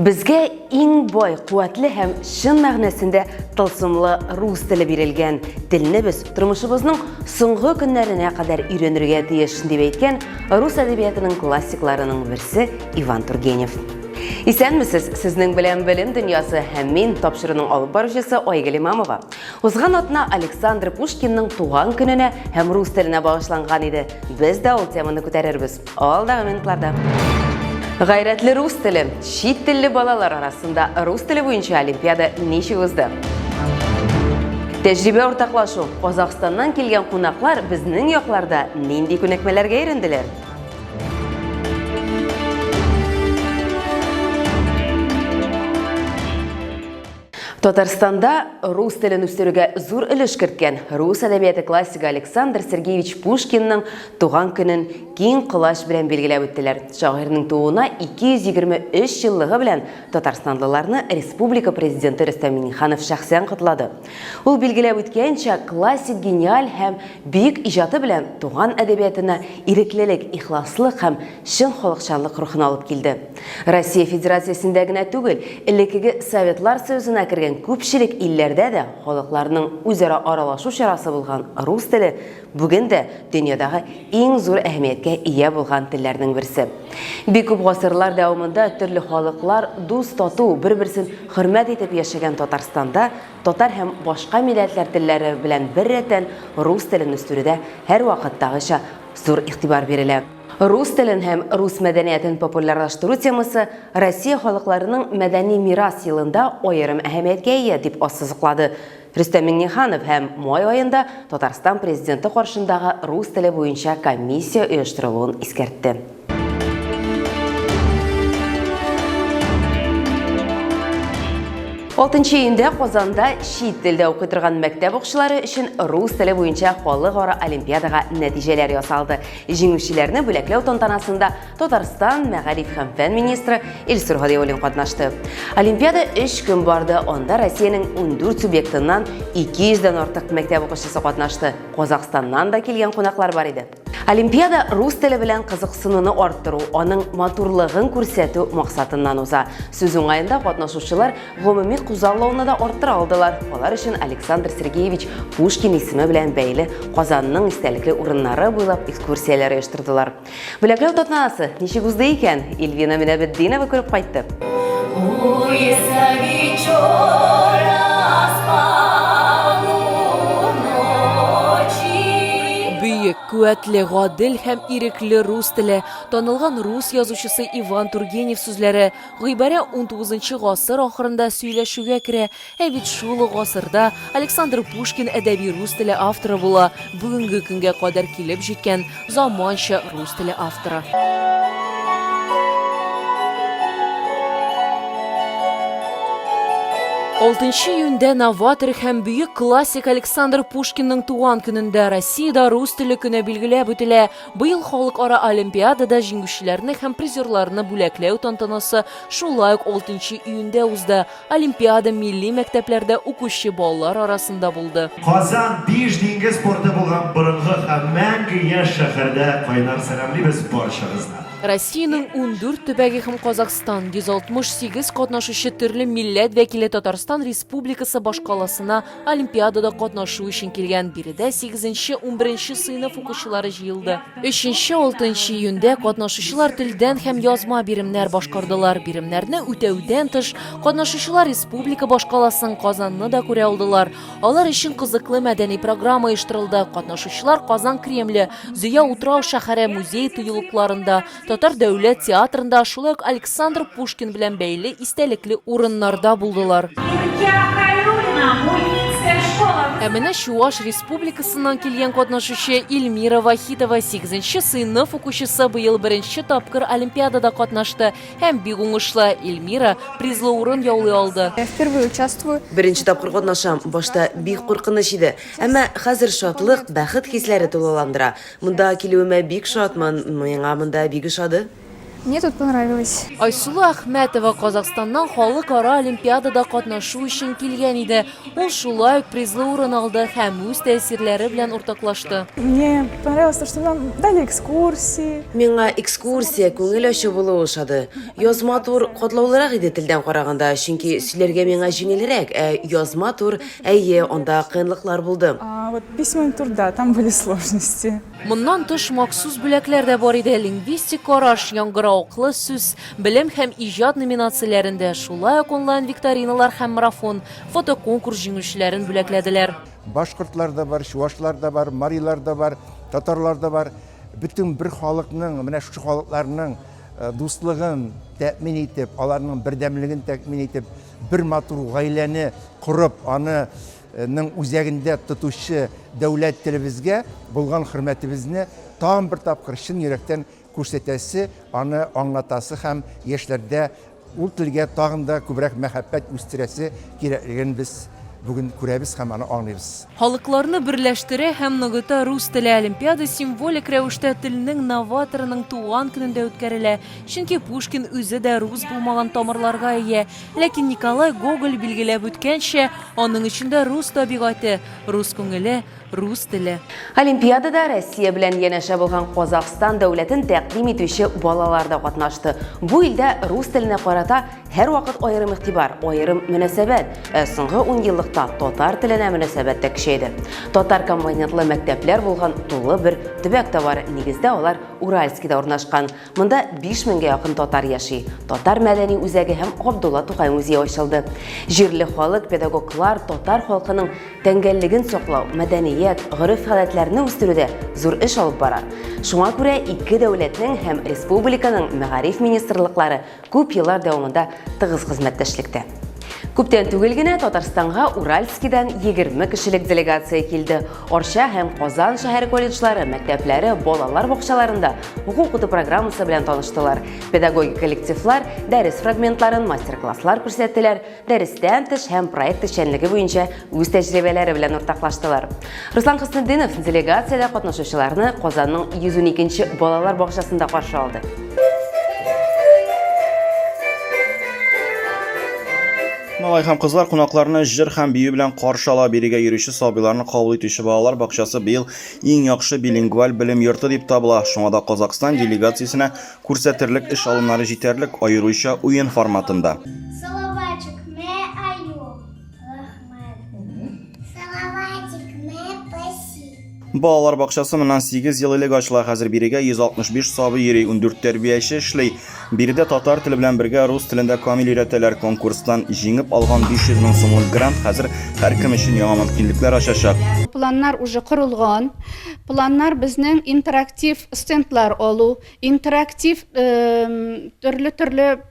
Безгә иң бай, куәтле һәм шын мәгънәсендә тылсымлы рус теле бирелгән. Телне без тормышыбызның соңгы көннәренә кадәр өйрәнергә тиеш дип әйткән рус әдәбиятының классикларының берсе Иван Тургенев. Исәнмесез, сезнең белән белем дөньясы һәм мин тапшыруның алып баручысы Айгөл Имамова. Узган атна Александр Пушкинның туган көненә һәм рус теленә багышланган иде. Без дә ул теманы күтәрербез. Алдагы минутларда. Гайрәтле рус теле. Чит телле балалар арасында рус теле буенча олимпиада ничек узды? Тәҗрибә уртаклашу. Казакъстаннан килгән кунаклар безнең якларда нинди күнекмәләргә өйрәнделәр? Татарстанда рус телен үстерүгә зур өлеш керткән рус әдәбияты классигы Александр Сергеевич Пушкинның туган көнен киң кылач белән билгеләп үттеләр. Шагыйрьнең тууына 223 еллыгы белән татарстанлыларны республика президенты Рөстәм Миңнеханов шәхсән котлады. Ул билгеләп үткәнчә, классик гениаль һәм бөек иҗаты белән туган әдәбиятына иреклелек, ихласлык һәм чын халыкчанлык рухын алып килде. Россия Федерациясендә генә түгел, элеккеге Советлар Союзына кергән күпчелек илләрдә дә халыкларның үзара аралашу чарасы булган рус теле бүген дә дөньядагы иң зур әһәмияткә ия булган телләрнең берсе. Бик күп гасырлар дәвамында төрле халыклар дус тату, бер-берсен хөрмәт итеп яшәгән Татарстанда татар һәм башка милләтләр телләре белән беррәттән рус телен үстерүдә һәр вакыттагыча зур игътибар бирелә. Рус телен һәм рус мәдәниятен популярлаштыру темасы Россия халыкларының мәдәни мирас елында аерым әһәмияткә ия дип ассызыклады Рөстәм Миңнеханов һәм май аенда Татарстан президенты каршындагы рус теле буенча комиссия оештырылуын искәртте. 6 июньдә Казанда чит телдә укый торган мәктәп укучылары өчен рус теле буенча халыкара олимпиадага нәтиҗәләр ясалды. Җиңүчеләрне бүләкләү тантанасында Татарстан мәгариф һәм фән министры Илсур Һадиуллин катнашты. Олимпиада 3 көн барды. Анда Россиянең 14 субъектыннан 200дән артык мәктәп укучысы катнашты. Казакъстаннан да килгән кунаклар бар иде. Олимпиада рус теле белән кызыксынуны арттыру, аның матурлыгын күрсәтү максатыннан уза. Сүз уңаенда катнашучылар гомуми кузаллауны да арттыра алдылар. Алар өчен Александр Сергеевич Пушкин исеме белән бәйле Казанның истәлекле урыннары буйлап экскурсияләр оештырдылар. Бүләкләү тантанасы ничек узды икән? Эльвина Минабетдинова күреп кайтты. Бөек, куәтле, гадел һәм ирекле рус теле, танылган рус язучысы Иван Тургенев сүзләре гыйбарә 19 гасыр ахырында сөйләшүгә керә, ә бит шул гасырда Александр Пушкин әдәби рус теле авторы була, бүгенге көнгә кадәр килеп җиткән заманча рус теле авторы. 6 июньдә новатор һәм бөек классик Александр Пушкинның туган көнендә Россиядә рус теле көне билгеләп үтелә. Быел халыкара олимпиадада җиңүчеләрне һәм призерларны бүләкләү тантанасы шулай ук 6 июньдә узды. Олимпиада милли мәктәпләрдә укучы балалар арасында булды. Казан биш диңгез порты булган борынгы һәм мәңге яшь шәһәрдә кайнар сәламлибез барчагызны. Россиянең 14 төбәге һәм Казакъстан 168 катнашучы төрле милләт вәкиле Татарстан Республикасы башкаласына олимпиадада катнашу өчен килгән. Биредә 8-11 сыйныф укучылары җыелды. 3-6 июньдә катнашучылар телдән һәм язма биремнәр башкардылар. Биремнәрне үтәүдән тыш катнашучылар республика башкаласын Казанны да күрә алдылар. Алар өчен кызыклы мәдәни программа оештырылды. Катнашучылар Казан Кремле, Зөя утрау шәһәре музей тыюлыкларында, Татар дәүләт театрында, шулай ук Александр Пушкин белән бәйле истәлекле урыннарда булдылар. Ә менә Чуаш Республикасыннан килгән катнашучы Эльмира Вахитова 8-нче сыйныф укучысы быел беренче тапкыр олимпиадада катнашты һәм бик уңышлы. Эльмира призлы урын яулый алды. Я впервые участвую. Беренче тапкыр катнашам. Башта бик куркыныч иде, әмма хәзер шатлык, бәхет хисләре тулыландыра. Монда килүемә бик шатман, миңа монда бик ошады. Мне тут понравилось. Айсулу Ахметова Казахстаннан халыкара олимпиадада катнашу өчен килгән иде. Ул шулай ук призлы урын алды һәм үз тәэсирләре белән уртаклашты. Мне понравилось то, что нам дали экскурсии. Миңа экскурсия күңел ачу булып ошады. Язма тур катлаулырак иде телдән караганда, чөнки сөйләргә миңа җиңелрәк, язма тур әйе, анда кыенлыклар булды. А вот письменный тур, да, там были сложности. Моннан тыш махсус бүләкләр дә бар иде. Лингвистик караш, яңгырауклы сүз, белем һәм иҗат номинацияләрендә, шулай ук онлайн викториналар һәм марафон, фотоконкурс җиңүчеләрен бүләкләделәр. Башкортлар да бар, чуашлар да бар, марилар да бар, татарлар да бар. Бүтән бер халыкның, менә шу халыкларның дуслыгын тәэмин итеп, аларның бердәмлеген тәэмин итеп, бер матур гаиләне курып, аны үзәгендә тотучы дәүләт телебезгә булган хөрмәтебезне тагын бер тапкыр чын йөрәктән күрсәтәсе, аны аңлатасы һәм яшьләрдә ул телгә тагын да күбрәк мәхәббәт үстерәсе кирәклеген без бүген күрәбез һәм аны аңлыйбыз. Халыкларны берләштерә һәм ныгыта рус теле олимпиада символик рәвештә телнең новаторының туган көнендә үткәрелә. Чөнки Пушкин үзе дә рус булмаган тамырларга ия. Ләкин Николай Гоголь билгеләп үткәнчә, аның эчендә рус табигате, рус күңеле, рус теле. Олимпиадада Россия белән янәшә булган Казахстан дәүләтен тәкъдим итүче балалар да катнашты. Бу илдә рус теленә карата һәр вакыт аерым игътибар, аерым мөнәсәбәт. Соңгы 10 еллыкта татар теленә мөнәсәбәт тә көчәйде. Татар комбайнатлы мәктәпләр булган тулы бер төбәк тә бар. Нигездә алар Уральскида урнашкан. Монда 5000-гә якын татар яши. Татар мәдәни үзәге һәм Габдулла Тукай музее ачылды. Җирле халык, педагоглар татар халкының тәңгәллеген саклау, мәдәният, гореф-гадәтләрне үстерүдә зур эш алып бара. Шуңа күрә ике дәүләтнең һәм республиканың мәгариф министрлыклары күп еллар дәвамында тыгыз хезмәттәшлектә. Күптән түгел генә Татарстанга Уральскидан 20 кешелек делегация килде. Орча һәм Казан шәһәр колледжлары, мәктәпләре, балалар бакчаларында укыту программасы белән таныштылар. Педагогик коллективлар дәрес фрагментларын, мастер-класслар күрсәттеләр, дәрестән тыш һәм проект эшчәнлеге буенча үз тәҗрибәләре белән уртаклаштылар. Руслан Хөснетдинов делегациядә катнашучыларны Казанның 112-нче балалар бакчасында каршы алды. Малай һәм кызлар кунакларны җыр һәм бию белән каршы ала, бирегә йөрүче сабыйларны кабул итүче балалар бакчасы быел иң яхшы билингваль белем йорты дип табыла. Шуңа да Казахстан делегациясенә күрсәтерлек эш алымнары җитәрлек, аеруча уен форматында. Салаватчик, мэ аю. Салаватчик, мэ паси. Балалар бакчасы моннан 8 ел элек ачыла. Хәзер бирегә 165 сабый йөри, 14 тәрбияче эшли. Биредә татар теле белән бергә рус телендә камил өйрәтәләр. Конкурстан җиңеп алган 500 мең сумлык грант хәзер һәркем өчен яңа мөмкинлекләр ачачак. Планнар уже корылган. Планнар безнең интерактив стендлар алу, интерактив төрле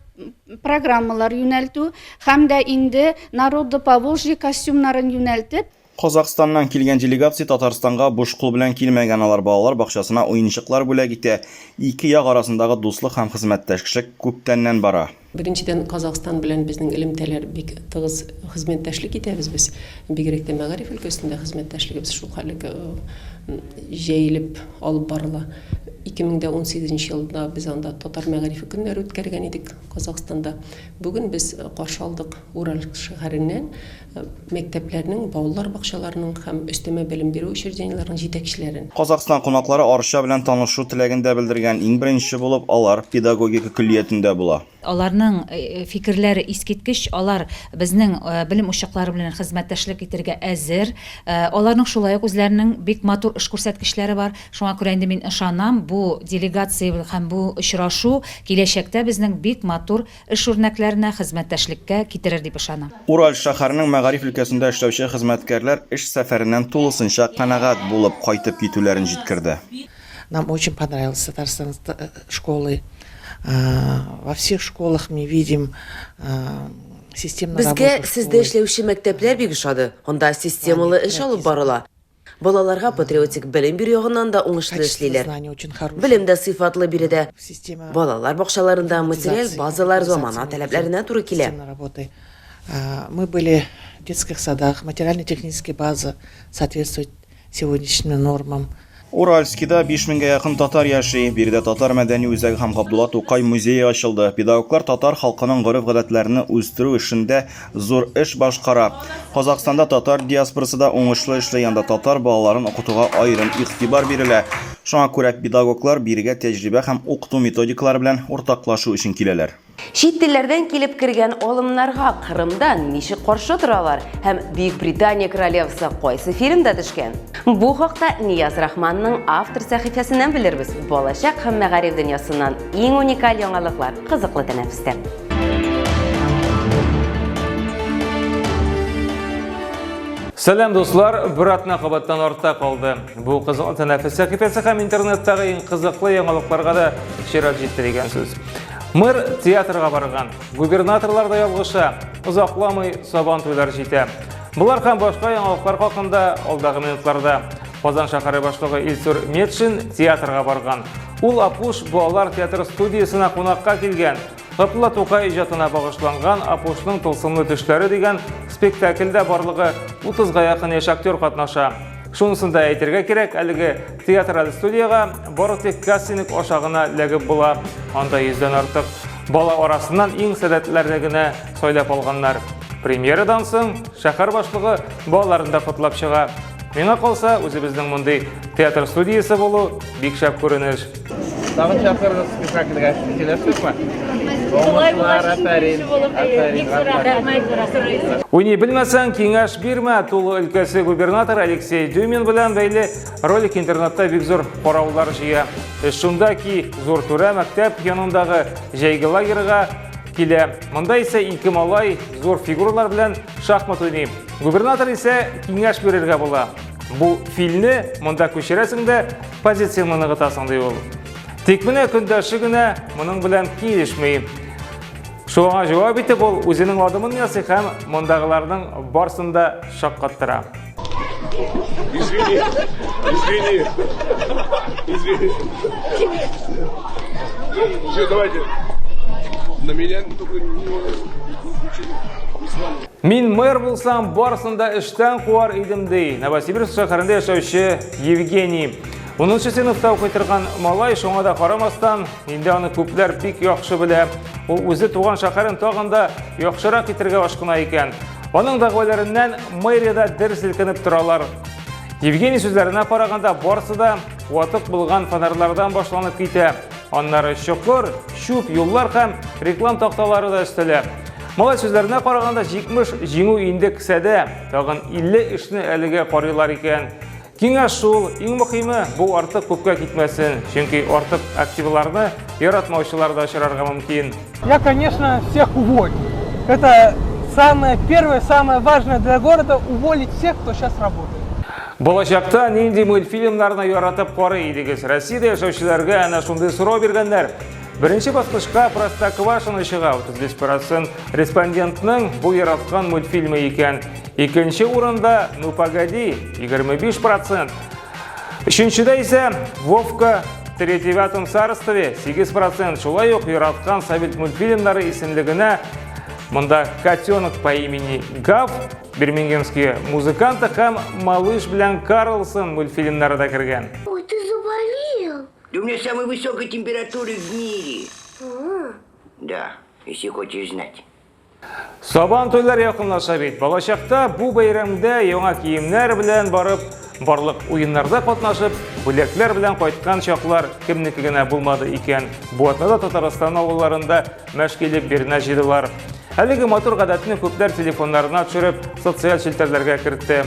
программалар юнәлтү һәм дә инде народы Поволжье костюмнарын юнәлтеп Казахстаннан килгән делегация Татарстанга буш кул белән килмәгән, алар балалар бакчасына уенчыклар бүләк итә. Ике як арасындагы дуслык һәм хезмәттәшлек күптәннән бара. Беренчедән Казахстан белән безнең элемтәләр бик тыгыз хезмәттәшлек итәбез без. Бигрәк тә мәгариф өлкәсендә хезмәттәшлегебез шул хәллек җәелеп алып барыла. 2018 елда без анда татар мәгарифе көннәре үткәргән идек Казахстанда. Бүген без каршы алдык Урал шәһәреннән мәктәпләрнең, балалар бакчаларының һәм өстәмә белем бирү учреждениеләренең җитәкчеләрен. Казахстан кунаклары Арча белән танышу теләгендә белдергән. Иң беренче булып алар педагогика көллиятендә була. Аларның фикерләре искиткеч, алар безнең белем учаклары белән хезмәттәшлек итәргә әзер. Аларның шулай ук үзләренең бик матур эш күрсәткечләре бар. Шуңа күрә инде мин ышанам, бу делегация һәм бу очрашу киләчәктә безнең бик матур эш үрнәкләренә, хезмәттәшлеккә китерер дип ышанам. Урал шәһәренең мәгариф өлкәсендә эшләүче хезмәткәрләр эш сәфәреннән тулысынча канәгать булып кайтып китүләрен җиткерде. Нам очень понравилась татарстанская школы. Во всех школах мы видим системную работу. Безгә сездә эшләүче мәктәпләр бик ошады. Анда системалы эш алып барыла. Балаларга патриотик белем бирү ягыннан да уңышлы эшлиләр. Белем дә сыйфатлы биредә. Балалар бакчаларында материаль базалар замана таләпләренә туры килә. Мы были в детских садах, материально-техническая база соответствует сегодняшним нормам. Уральскида 5000-гә якын татар яши. Биредә татар мәдәни үзәге һәм Габдулла Тукай музее ачылды. Педагоглар татар халкының гореф-гадәтләрен үстерү эшендә зур эш башкара. Казакстанда татар диаспорасы да уңышлы эшләй, анда татар балаларын укытуга аерым игътибар бирелә. Шуңа күрә педагоглар бирегә тәҗрибә һәм укыту методикалары белән уртаклашу өчен киләләр. Чит телләрдән килеп кергән алымнарга Кырымда ничек каршы торалар һәм Бөек Британия королевасы кайсы фильмда төшкән? Бу хакта Нияз Рахманның автор сәхифәсеннән белербез. Балачак һәм мәгариф дөньясыннан иң уникаль яңалыклар кызыклы тәнәфестә. Сәлам дуслар, бер атна кабаттан артта калды. Бу кызыклы тәнәфес сәхифәсе һәм интернеттагы иң кызыклы яңалыкларга да чират җитте дигән сүз. Мэр театрга барган, губернаторлар да ялгыша, узакламый сабан туйлар җитә. Булар һәм башка яңалыклар хакында алдагы минутларда. Казан шәһәре башлыгы Илсур Метшин театрга барган. Ул Апуш балалар театр студиясына кунакка килгән. Габдулла Тукай иҗатына багышланган Апушның тылсымлы төшләре дигән спектакльдә барлыгы 30-га якын яшь актер катнаша. Шунысын да әйтергә кирәк, әлеге театраль студияга барлык кастинг ашагына ләгеп була. Анда 100дән артык бала арасыннан иң сәләтләрне генә сайлап алганнар. Премьерадан соң шәһәр башлыгы балаларын да котлап чыга. Миңа калса, үзебезнең мондый театр студиясе булу бик шәп күренеш. Тагын чакырыгыз спектакльгә киләсезме? Уйный белмәсәң, киңәш бирмә. Тулы өлкәсе губернатор Алексей Дюмин белән бәйле ролик интернетта бик зур караулар җыя. Шунда ки, зур түрә мәктәп янындагы җәйге лагерьга килә. Монда исә ике малай зур фигуралар белән шахмат уйный. Губернатор исә киңәш бирергә була. Бу фильмне монда күчерәсең дә позицияны ныгытасың ди ул. Тик менә көндәше генә моның белән килешмәй. Шуңа җавап итеп ул үзенең адымын ясый һәм мондагыларның барсын да шаккаттыра. Извини. Все, давайте. На меня только Мин мэр булсам, барсын да эштән куар идем ди. Новосибирск шәһәрендә яшәүче Евгений. 10-нчы сыйныфта укый торган малай, шуңа да карамастан, инде аны күпләр бик яхшы белә. Ул үзе туган шәһәрен тагын да яхшырак итәргә ашкына икән. Аның дәгъваларыннан мэрияда дер селкенеп торалар. Евгений сүзләренә караганда, барсы да ватык булган фонарьлардан башланып китә. Аннары чокыр, чүп, юллар һәм реклам такталары да өстәлә. Малай сүзләренә караганда, 70 җиңү инде кесәдә, тагын 50 эшне әлегә карыйлар икән. Киңәш шул, иң мөһиме, бу артык күпкә китмәсен, чөнки артык активларны яратмаучылар да очрарга мөмкин. Я, конечно, всех уволю. Это самое первое, самое важное для города — уволить всех, кто сейчас работает. Болачакта нинди мультфильмнарны яратып карый идегез? Россиядә яшәүчеләргә әнә шундый сорау биргәннәр. Беренче баскычка Простоквашино чыга, 35% респондентның бу яраткан мультфильмы икән. Икенче урында Ну погоди, 25%. Өченчедә исә Вовка в тридевятом царстве 8%. Шулай ук яраткан совет мультфильмнары исемлегенә монда Котенок по имени Гав, бирмингемские музыканты һәм Малыш белән Карлсон мультфильмнары да кергән. Ой, ты заболел. Да у меня самая высокая температура в мире. Да, если хочешь знать. Сабан туйлар якынлаша бит. Балачакта бу бәйрәмдә яңа киемнәр белән барып, барлык уеннарда катнашып, бүләкләр белән кайткан чаклар кемнеке генә булмады икән. Бу атнада Татарстан авылларында мәшкилеп бирнә җыйдылар. Әлеге матур гадәтне күпләр телефоннарына төшереп, социаль челтәрләргә кертте.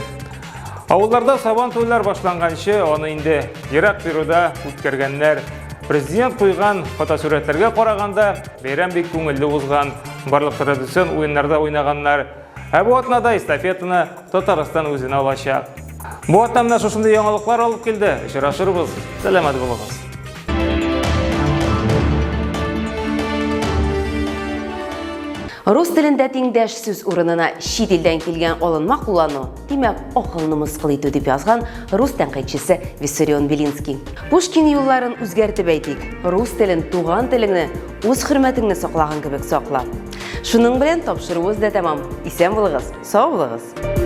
Авылларда сабан туйлар башланганчы, аны инде ерак бирүдә үткәргәннәр. Президент куйган фотосурәтләргә караганда, бәйрәм бик күңелле узган. Барлык традицион уеннарда уйнаганнар. Бу атнада эстафетаны Татарстан үзенә алачак. Бу атнада шушындый яңалыклар алып килде. Очрашырбыз. Сәламәт булыгыз. Рус телендә тиңдәш сүз урынына чит илдән килгән алынма куллану, димәк, акылны мыскыл итү дип язган рус тәнкыйтьчесе Виссарион Белинский. Пушкин юлларын үзгәртеп әйтик, рус телен туган телеңне, үз хөрмәтеңне саклаган кебек сакла. Шуның белән тапшыруыбыз да тәмам. Исән булыгыз, сау булыгыз.